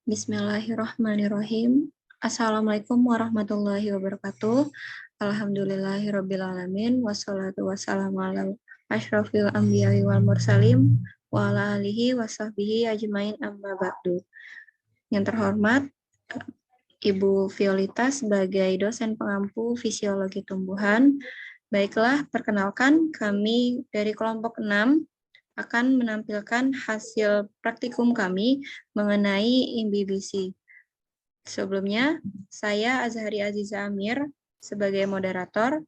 Bismillahirrahmanirrahim. Assalamualaikum warahmatullahi wabarakatuh. Alhamdulillahirrabbilalamin. Wassalatu wassalamu ala asyrafil anbiya'i wal mursalim wa ala alihi wa sahbihi ajmain amma ba'du. Yang terhormat, Ibu Violita sebagai dosen pengampu fisiologi tumbuhan. Baiklah, perkenalkan kami dari kelompok 6 akan menampilkan hasil praktikum kami mengenai imbibisi. Sebelumnya, saya Azhari Aziza Amir sebagai moderator,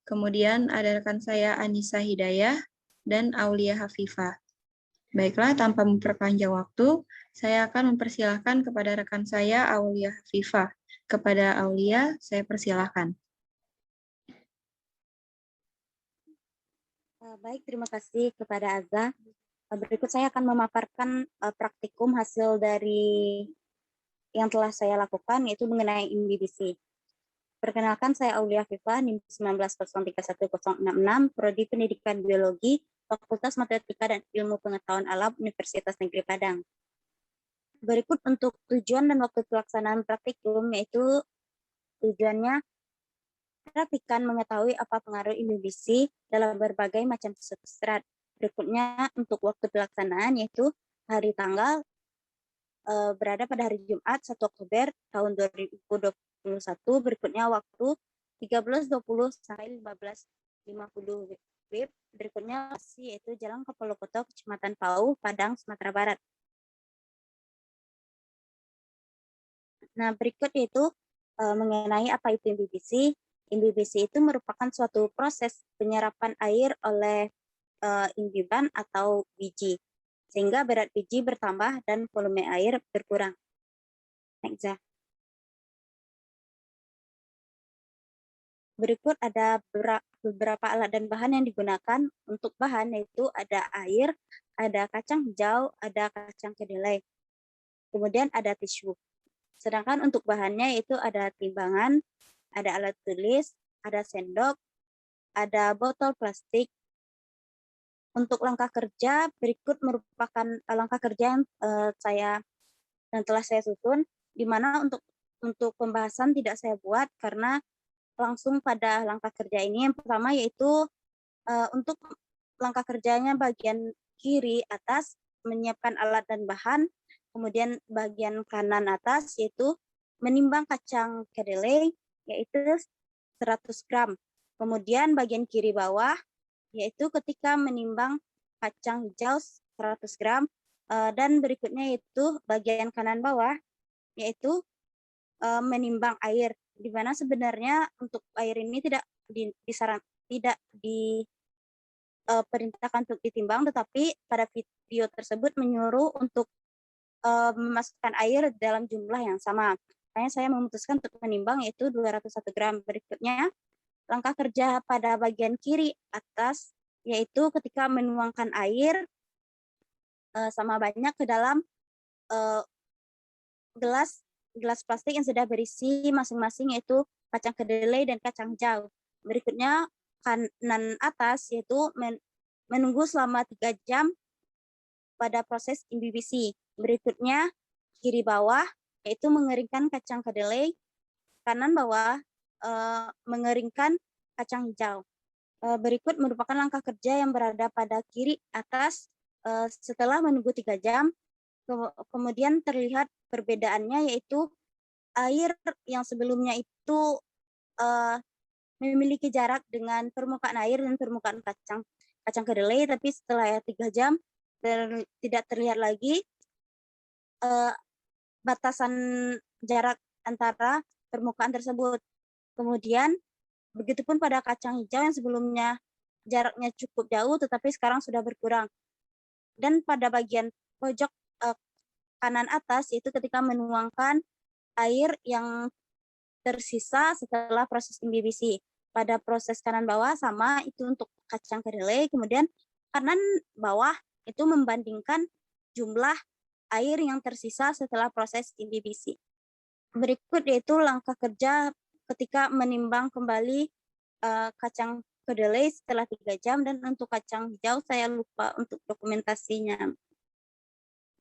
kemudian ada rekan saya Anissa Hidayah dan Aulia Hafifah. Baiklah, tanpa memperpanjang waktu, saya akan mempersilahkan kepada rekan saya Aulia Hafifah. Kepada Aulia, saya persilahkan. Baik, terima kasih kepada Azza. Berikut saya akan memaparkan praktikum hasil dari yang telah saya lakukan, yaitu mengenai imbibisi. Perkenalkan, saya Aulia Fifa, NIM 19031066, Prodi Pendidikan Biologi, Fakultas Matematika dan Ilmu Pengetahuan Alam, Universitas Negeri Padang. Berikut untuk tujuan dan waktu pelaksanaan praktikum, yaitu tujuannya perhatikan mengetahui apa pengaruh imbibisi dalam berbagai macam substrat. Berikutnya untuk waktu pelaksanaan yaitu hari tanggal berada pada hari Jumat 1 Oktober tahun 2021. Berikutnya waktu 13.20 sampai 15.50 WIB. Berikutnya yaitu Jalan Kapolokoto, Kecamatan Pau, Padang, Sumatera Barat. Nah, berikut yaitu mengenai apa itu imbibisi. Imbibisi itu merupakan suatu proses penyerapan air oleh imbiban atau biji, sehingga berat biji bertambah dan volume air berkurang. Next. Berikut ada beberapa alat dan bahan yang digunakan. Untuk bahan yaitu ada air, ada kacang hijau, ada kacang kedelai, kemudian ada tisu. Sedangkan untuk bahannya itu ada timbangan, ada alat tulis, ada sendok, ada botol plastik. Untuk langkah kerja, berikut merupakan langkah kerja yang telah saya susun, di mana untuk pembahasan tidak saya buat karena langsung pada langkah kerja ini. Yang pertama yaitu untuk langkah kerjanya bagian kiri atas menyiapkan alat dan bahan, kemudian bagian kanan atas yaitu menimbang kacang kedelai yaitu 100 gram. Kemudian bagian kiri bawah yaitu ketika menimbang kacang hijau 100 gram. Dan berikutnya yaitu bagian kanan bawah yaitu menimbang air, di mana sebenarnya untuk air ini tidak diperintahkan untuk ditimbang, tetapi pada video tersebut menyuruh untuk memasukkan air dalam jumlah yang sama. Makanya saya memutuskan untuk menimbang yaitu 201 gram. Berikutnya langkah kerja pada bagian kiri atas yaitu ketika menuangkan air sama banyak ke dalam gelas plastik yang sudah berisi masing-masing yaitu kacang kedelai dan kacang hijau. Berikutnya kanan atas yaitu menunggu selama 3 jam pada proses imbibisi. Berikutnya kiri bawah yaitu mengeringkan kacang kedelai, kanan bawah mengeringkan kacang hijau. Berikut merupakan langkah kerja yang berada pada kiri atas setelah menunggu 3 jam. Kemudian terlihat perbedaannya yaitu air yang sebelumnya itu memiliki jarak dengan permukaan air dan permukaan kacang kedelai, tapi setelah 3 jam tidak terlihat lagi batasan jarak antara permukaan tersebut. Kemudian begitupun pada kacang hijau yang sebelumnya jaraknya cukup jauh tetapi sekarang sudah berkurang. Dan pada bagian pojok kanan atas yaitu ketika menuangkan air yang tersisa setelah proses imbibisi. Pada proses kanan bawah sama itu untuk kacang kedelai, kemudian kanan bawah itu membandingkan jumlah air yang tersisa setelah proses imbibisi. Berikut yaitu langkah kerja ketika menimbang kembali kacang kedelai setelah 3 jam, dan untuk kacang hijau saya lupa untuk dokumentasinya.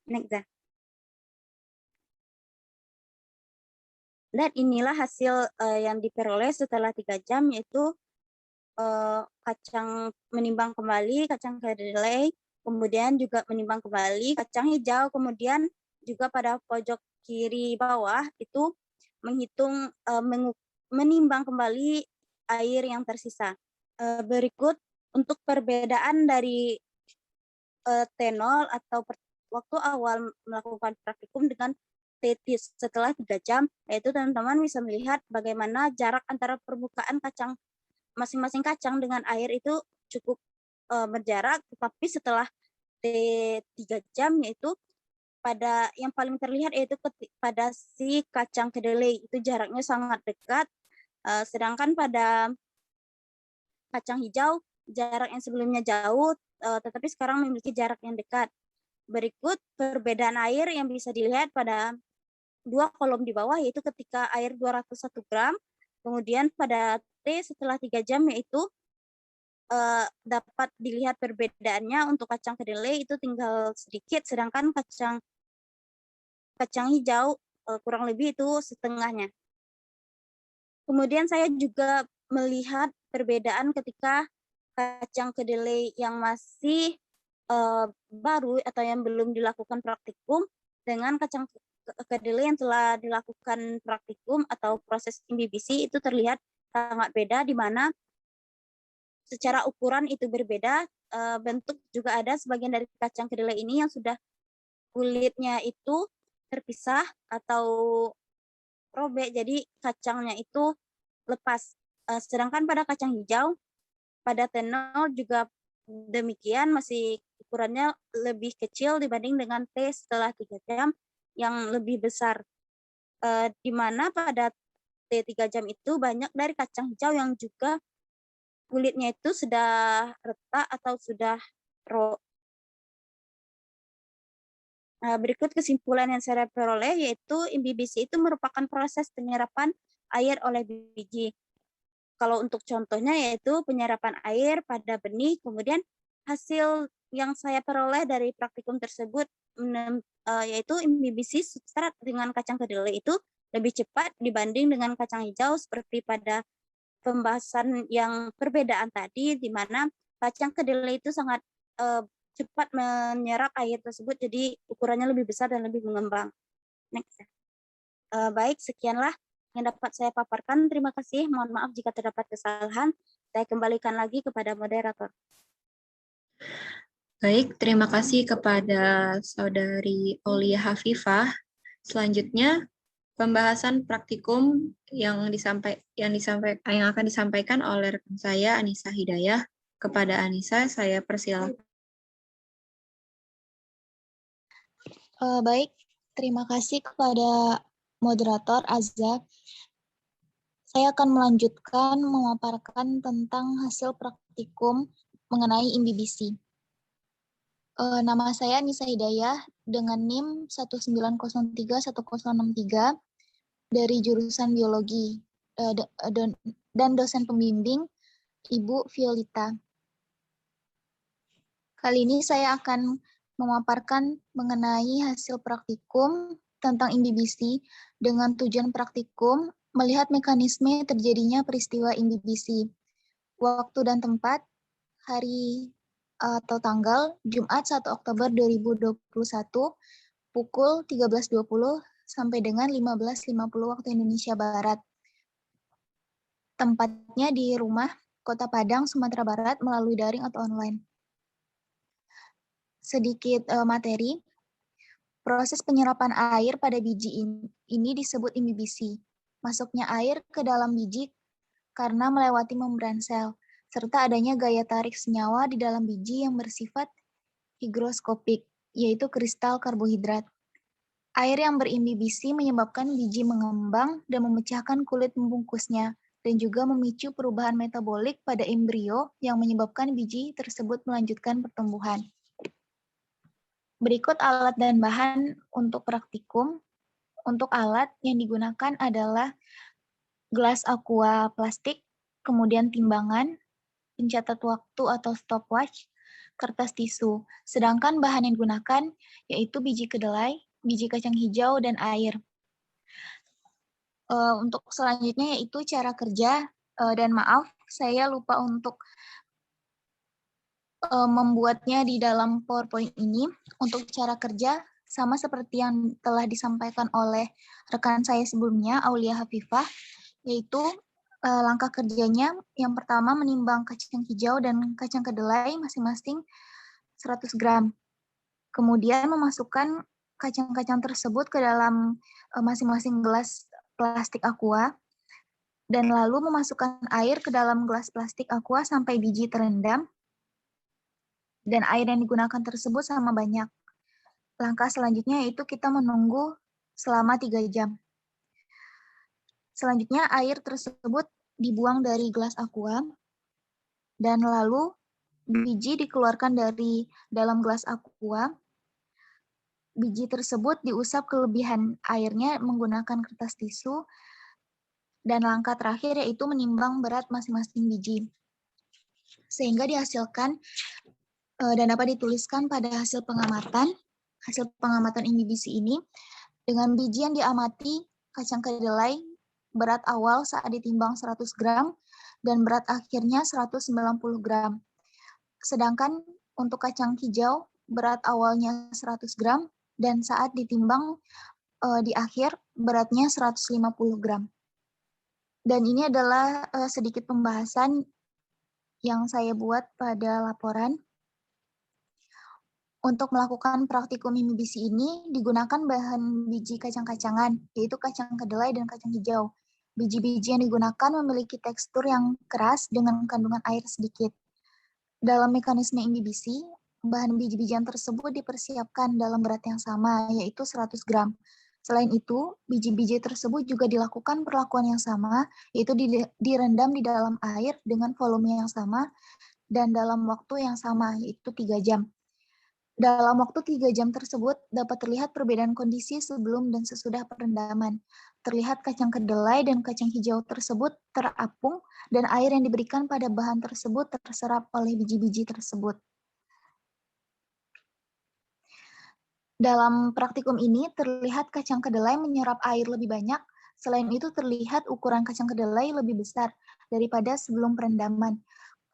Next. Dan inilah hasil yang diperoleh setelah 3 jam, yaitu kacang menimbang kembali, kacang kedelai, kemudian juga menimbang kembali kacang hijau, kemudian juga pada pojok kiri bawah itu menghitung menimbang kembali air yang tersisa. Berikut untuk perbedaan dari T0 atau waktu awal melakukan praktikum dengan T setelah 3 jam, yaitu teman-teman bisa melihat bagaimana jarak antara permukaan kacang masing-masing kacang dengan air itu cukup berjarak, tetapi setelah T3 jam yaitu pada yang paling terlihat yaitu pada si kacang kedelai itu jaraknya sangat dekat, sedangkan pada kacang hijau jarak yang sebelumnya jauh tetapi sekarang memiliki jarak yang dekat. Berikut perbedaan air yang bisa dilihat pada 2 kolom di bawah, yaitu ketika air 201 gram, kemudian pada T setelah 3 jam yaitu dapat dilihat perbedaannya untuk kacang kedelai itu tinggal sedikit, sedangkan kacang hijau kurang lebih itu setengahnya. Kemudian saya juga melihat perbedaan ketika kacang kedelai yang masih baru atau yang belum dilakukan praktikum dengan kacang kedelai yang telah dilakukan praktikum atau proses imbibisi itu terlihat sangat beda, di mana secara ukuran itu berbeda, bentuk juga ada sebagian dari kacang kedelai ini yang sudah kulitnya itu terpisah atau robek, jadi kacangnya itu lepas. Sedangkan pada kacang hijau, pada T0 juga demikian, masih ukurannya lebih kecil dibanding dengan T setelah 3 jam yang lebih besar. Di mana pada T3 jam itu banyak dari kacang hijau yang juga kulitnya itu sudah retak atau sudah berikut kesimpulan yang saya peroleh, yaitu imbibisi itu merupakan proses penyerapan air oleh biji. Kalau untuk contohnya yaitu penyerapan air pada benih, kemudian hasil yang saya peroleh dari praktikum tersebut yaitu imbibisi substrat dengan kacang kedelai itu lebih cepat dibanding dengan kacang hijau, seperti pada pembahasan yang perbedaan tadi, di mana kacang kedelai itu sangat cepat menyerap air tersebut, jadi ukurannya lebih besar dan lebih mengembang. Next. Baik, sekianlah yang dapat saya paparkan. Terima kasih. Mohon maaf jika terdapat kesalahan. Saya kembalikan lagi kepada moderator. Baik, terima kasih kepada Saudari Aulia Hafifah. Selanjutnya, pembahasan praktikum yang akan disampaikan oleh rekan saya Anissa Hidayah. Kepada Anissa, saya persilakan. Baik, terima kasih kepada moderator Azza. Saya akan melanjutkan memaparkan tentang hasil praktikum mengenai imbibisi. Nama saya Nisa Hidayah dengan NIM 19031063 dari jurusan biologi dan dosen pembimbing Ibu Violita. Kali ini saya akan memaparkan mengenai hasil praktikum tentang imbibisi dengan tujuan praktikum melihat mekanisme terjadinya peristiwa imbibisi. Waktu dan tempat, hari atau tanggal Jumat 1 Oktober 2021 pukul 13.20 sampai dengan 15.50 waktu Indonesia Barat. Tempatnya di rumah Kota Padang, Sumatera Barat melalui daring atau online. Sedikit materi. Proses penyerapan air pada biji ini disebut imbibisi. Masuknya air ke dalam biji karena melewati membran sel, serta adanya gaya tarik senyawa di dalam biji yang bersifat higroskopik, yaitu kristal karbohidrat. Air yang berimbibisi menyebabkan biji mengembang dan memecahkan kulit membungkusnya, dan juga memicu perubahan metabolik pada embrio yang menyebabkan biji tersebut melanjutkan pertumbuhan. Berikut alat dan bahan untuk praktikum. Untuk alat yang digunakan adalah gelas aqua plastik, kemudian timbangan, pencatat waktu atau stopwatch, kertas tisu. Sedangkan bahan yang digunakan yaitu biji kedelai, biji kacang hijau, dan air. Untuk selanjutnya yaitu cara kerja, dan maaf saya lupa untuk membuatnya di dalam PowerPoint ini. Untuk cara kerja sama seperti yang telah disampaikan oleh rekan saya sebelumnya, Aulia Hafifah, yaitu langkah kerjanya yang pertama menimbang kacang hijau dan kacang kedelai masing-masing 100 gram. Kemudian memasukkan kacang-kacang tersebut ke dalam masing-masing gelas plastik aqua, dan lalu memasukkan air ke dalam gelas plastik aqua sampai biji terendam, dan air yang digunakan tersebut sama banyak. Langkah selanjutnya yaitu kita menunggu selama 3 jam. Selanjutnya air tersebut dibuang dari gelas aqua, dan lalu biji dikeluarkan dari dalam gelas aqua. Biji tersebut diusap kelebihan airnya menggunakan kertas tisu, dan langkah terakhir yaitu menimbang berat masing-masing biji. Sehingga dihasilkan dan dapat dituliskan pada hasil pengamatan IMIBC ini, dengan biji yang diamati kacang kedelai berat awal saat ditimbang 100 gram dan berat akhirnya 190 gram. Sedangkan untuk kacang hijau berat awalnya 100 gram dan saat ditimbang di akhir beratnya 150 gram. Dan ini adalah sedikit pembahasan yang saya buat pada laporan. Untuk melakukan praktikum IMIBC ini digunakan bahan biji kacang-kacangan, yaitu kacang kedelai dan kacang hijau. Biji-biji yang digunakan memiliki tekstur yang keras dengan kandungan air sedikit. Dalam mekanisme IMIBC, bahan biji-bijian tersebut dipersiapkan dalam berat yang sama, yaitu 100 gram. Selain itu, biji-biji tersebut juga dilakukan perlakuan yang sama, yaitu direndam di dalam air dengan volume yang sama dan dalam waktu yang sama, yaitu 3 jam. Dalam waktu 3 jam tersebut, dapat terlihat perbedaan kondisi sebelum dan sesudah perendaman. Terlihat kacang kedelai dan kacang hijau tersebut terapung, dan air yang diberikan pada bahan tersebut terserap oleh biji-biji tersebut. Dalam praktikum ini, terlihat kacang kedelai menyerap air lebih banyak. Selain itu, terlihat ukuran kacang kedelai lebih besar daripada sebelum perendaman.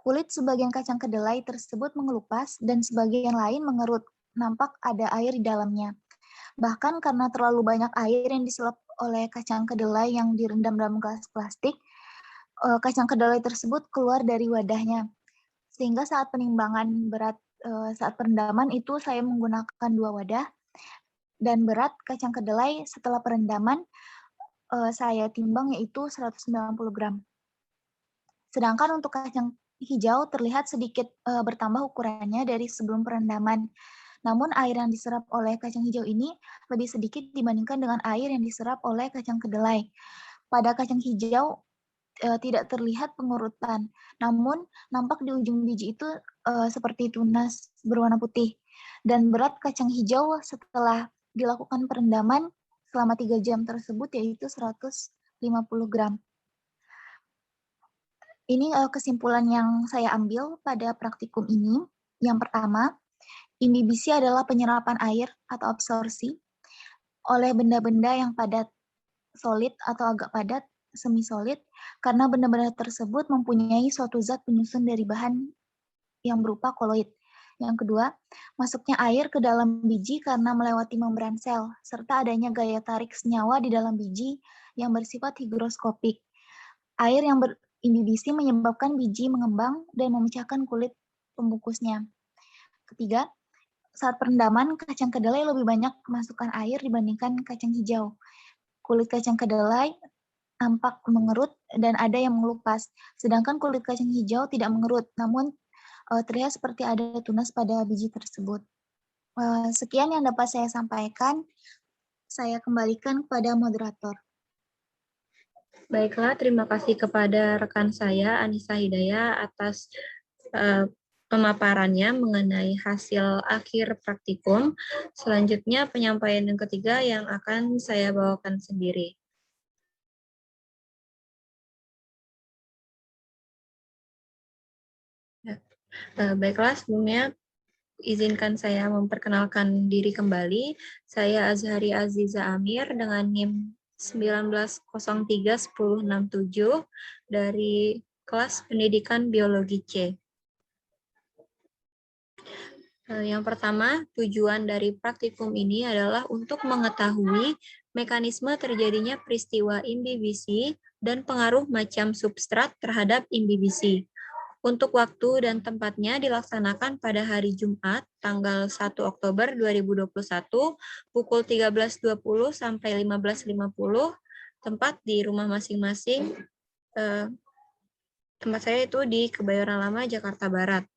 Kulit sebagian kacang kedelai tersebut mengelupas dan sebagian lain mengerut. Nampak ada air di dalamnya. Bahkan karena terlalu banyak air yang diserap oleh kacang kedelai yang direndam dalam gelas plastik, kacang kedelai tersebut keluar dari wadahnya. Sehingga saat penimbangan berat saat perendaman itu saya menggunakan 2 wadah, dan berat kacang kedelai setelah perendaman saya timbang yaitu 190 gram. Sedangkan untuk kacang hijau terlihat sedikit bertambah ukurannya dari sebelum perendaman. Namun air yang diserap oleh kacang hijau ini lebih sedikit dibandingkan dengan air yang diserap oleh kacang kedelai. Pada kacang hijau tidak terlihat pengurutan, namun nampak di ujung biji itu seperti tunas berwarna putih. Dan berat kacang hijau setelah dilakukan perendaman selama 3 jam tersebut yaitu 150 gram. Ini kesimpulan yang saya ambil pada praktikum ini. Yang pertama, IMIBC adalah penyerapan air atau absorpsi oleh benda-benda yang padat, solid atau agak padat, semi solid, karena benda-benda tersebut mempunyai suatu zat penyusun dari bahan yang berupa koloid. Yang kedua, masuknya air ke dalam biji karena melewati membran sel, serta adanya gaya tarik senyawa di dalam biji yang bersifat higroskopik. Air yang IMIBC menyebabkan biji mengembang dan memecahkan kulit pembungkusnya. Ketiga, saat perendaman, kacang kedelai lebih banyak kemasukan air dibandingkan kacang hijau. Kulit kacang kedelai tampak mengerut dan ada yang mengelupas, sedangkan kulit kacang hijau tidak mengerut, namun terlihat seperti ada tunas pada biji tersebut. Sekian yang dapat saya sampaikan. Saya kembalikan kepada moderator. Baiklah, terima kasih kepada rekan saya, Anissa Hidayah, atas pemaparannya mengenai hasil akhir praktikum. Selanjutnya, penyampaian yang ketiga yang akan saya bawakan sendiri. Baiklah, sebelumnya izinkan saya memperkenalkan diri kembali. Saya Azhari Aziza Amir dengan NIM 1903-1067 dari kelas pendidikan biologi C. Yang pertama, tujuan dari praktikum ini adalah untuk mengetahui mekanisme terjadinya peristiwa imbibisi dan pengaruh macam substrat terhadap imbibisi. Untuk waktu dan tempatnya dilaksanakan pada hari Jumat, tanggal 1 Oktober 2021, pukul 13.20 sampai 15.50, tempat di rumah masing-masing. Tempat saya itu di Kebayoran Lama, Jakarta Barat.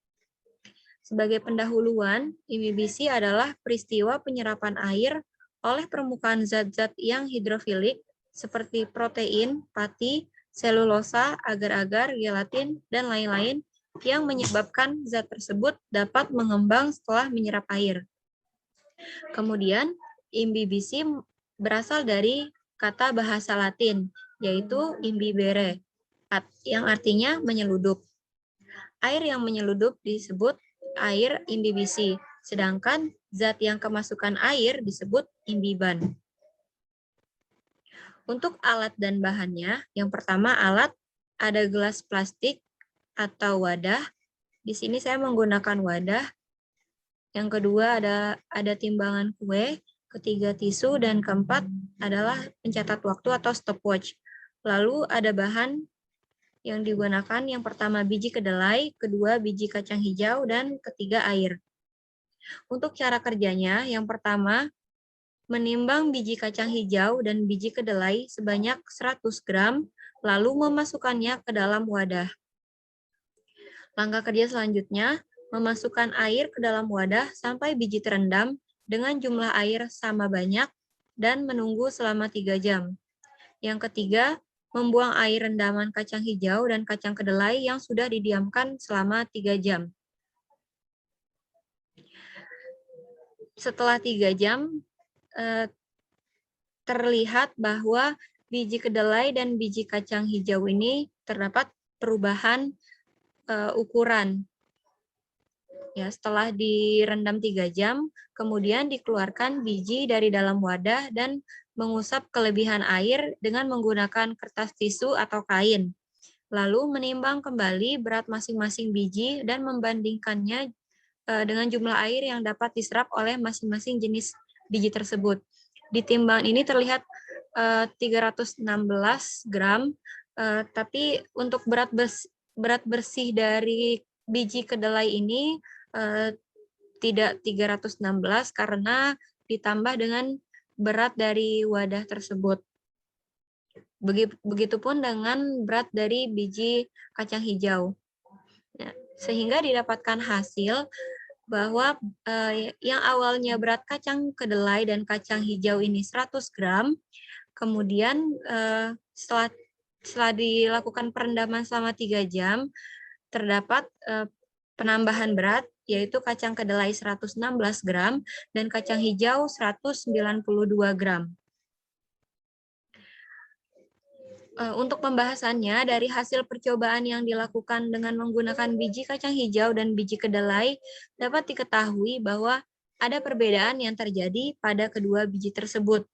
Sebagai pendahuluan, imbibisi adalah peristiwa penyerapan air oleh permukaan zat-zat yang hidrofilik seperti protein, pati, selulosa, agar-agar, gelatin, dan lain-lain yang menyebabkan zat tersebut dapat mengembang setelah menyerap air. Kemudian, imbibisi berasal dari kata bahasa Latin, yaitu imbibere, yang artinya menyeludup. Air yang menyeludup disebut air imbibisi, sedangkan zat yang kemasukan air disebut imbiban. Untuk alat dan bahannya, yang pertama alat ada gelas plastik atau wadah. Di sini saya menggunakan wadah. Yang kedua ada timbangan kue, ketiga tisu, dan keempat adalah pencatat waktu atau stopwatch. Lalu ada bahan yang digunakan, yang pertama biji kedelai, kedua biji kacang hijau, dan ketiga air. Untuk cara kerjanya, yang pertama menimbang biji kacang hijau dan biji kedelai sebanyak 100 gram, lalu memasukkannya ke dalam wadah. Langkah kerja selanjutnya, memasukkan air ke dalam wadah sampai biji terendam dengan jumlah air sama banyak dan menunggu selama 3 jam. Yang ketiga, membuang air rendaman kacang hijau dan kacang kedelai yang sudah didiamkan selama 3 jam. Setelah 3 jam, terlihat bahwa biji kedelai dan biji kacang hijau ini terdapat perubahan ukuran. Ya, setelah direndam 3 jam, kemudian dikeluarkan biji dari dalam wadah dan mengusap kelebihan air dengan menggunakan kertas tisu atau kain. Lalu menimbang kembali berat masing-masing biji dan membandingkannya dengan jumlah air yang dapat diserap oleh masing-masing jenis biji tersebut. Di timbangan ini terlihat 316 gram, tapi untuk berat bersih dari biji kedelai ini tidak 316 karena ditambah dengan berat dari wadah tersebut. Begitupun dengan berat dari biji kacang hijau. Sehingga didapatkan hasil bahwa yang awalnya berat kacang kedelai dan kacang hijau ini 100 gram, kemudian setelah dilakukan perendaman selama 3 jam, terdapat penambahan berat, yaitu kacang kedelai 116 gram dan kacang hijau 192 gram. Untuk pembahasannya, dari hasil percobaan yang dilakukan dengan menggunakan biji kacang hijau dan biji kedelai, dapat diketahui bahwa ada perbedaan yang terjadi pada kedua biji tersebut.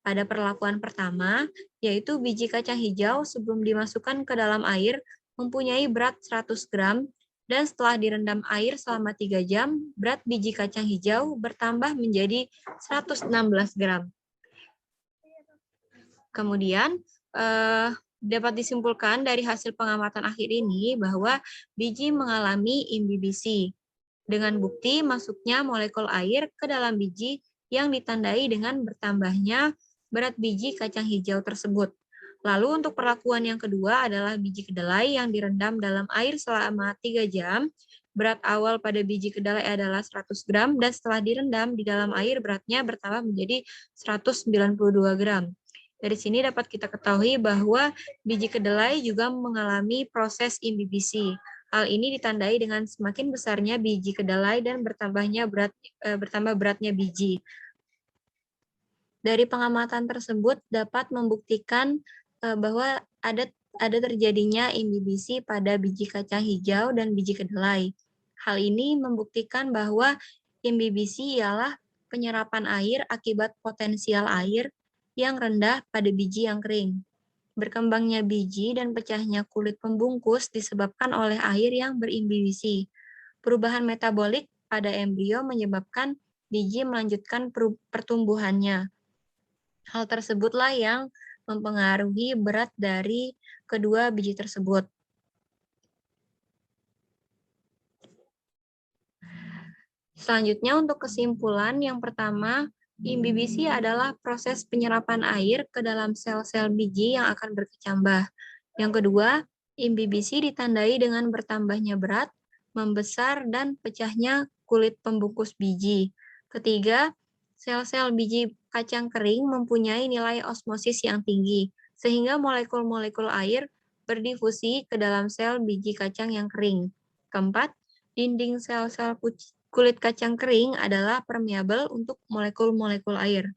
Pada perlakuan pertama, yaitu biji kacang hijau sebelum dimasukkan ke dalam air mempunyai berat 100 gram, dan setelah direndam air selama 3 jam, berat biji kacang hijau bertambah menjadi 116 gram. Kemudian, dapat disimpulkan dari hasil pengamatan akhir ini bahwa biji mengalami imbibisi dengan bukti masuknya molekul air ke dalam biji yang ditandai dengan bertambahnya berat biji kacang hijau tersebut. Lalu untuk perlakuan yang kedua adalah biji kedelai yang direndam dalam air selama 3 jam. Berat awal pada biji kedelai adalah 100 gram dan setelah direndam di dalam air beratnya bertambah menjadi 192 gram. Dari sini dapat kita ketahui bahwa biji kedelai juga mengalami proses imbibisi. Hal ini ditandai dengan semakin besarnya biji kedelai dan bertambah beratnya biji. Dari pengamatan tersebut dapat membuktikan bahwa ada terjadinya imbibisi pada biji kacang hijau dan biji kedelai. Hal ini membuktikan bahwa imbibisi ialah penyerapan air akibat potensial air yang rendah pada biji yang kering. Berkembangnya biji dan pecahnya kulit pembungkus disebabkan oleh air yang berimbibisi. Perubahan metabolik pada embrio menyebabkan biji melanjutkan pertumbuhannya. Hal tersebutlah yang mempengaruhi berat dari kedua biji tersebut. Selanjutnya untuk kesimpulan, yang pertama, imbibisi adalah proses penyerapan air ke dalam sel-sel biji yang akan berkecambah. Yang kedua, imbibisi ditandai dengan bertambahnya berat, membesar, dan pecahnya kulit pembungkus biji. Ketiga, sel-sel biji kacang kering mempunyai nilai osmosis yang tinggi, sehingga molekul-molekul air berdifusi ke dalam sel biji kacang yang kering. Keempat, dinding sel-sel kulit kacang kering adalah permeabel untuk molekul-molekul air.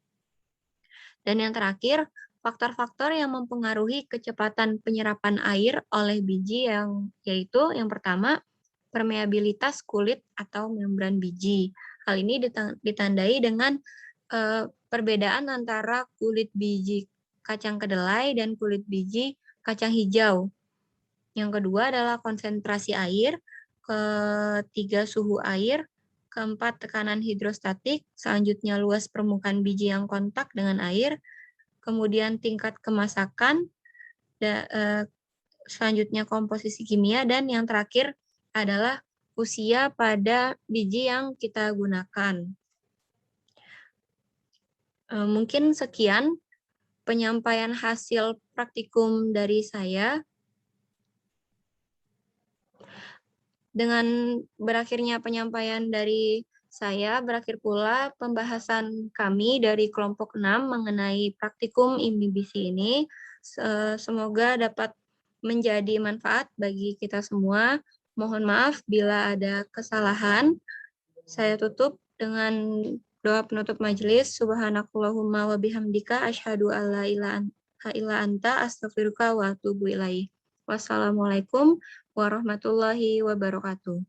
Dan yang terakhir, faktor-faktor yang mempengaruhi kecepatan penyerapan air oleh biji yaitu yang pertama, permeabilitas kulit atau membran biji. Hal ini ditandai dengan perbedaan antara kulit biji kacang kedelai dan kulit biji kacang hijau. Yang kedua adalah konsentrasi air, ketiga suhu air, keempat tekanan hidrostatik, selanjutnya luas permukaan biji yang kontak dengan air, kemudian tingkat kemasakan, selanjutnya komposisi kimia, dan yang terakhir adalah usia pada biji yang kita gunakan. Mungkin sekian penyampaian hasil praktikum dari saya. Dengan berakhirnya penyampaian dari saya, berakhir pula pembahasan kami dari kelompok 6 mengenai praktikum imbibisi ini. Semoga dapat menjadi manfaat bagi kita semua. Mohon maaf bila ada kesalahan. Saya tutup dengan doa penutup majelis. Subhanakallahumma wa bihamdika asyhadu alla ilaha illa anta astaghfiruka wa atubu ilaik. Wassalamualaikum warahmatullahi wabarakatuh.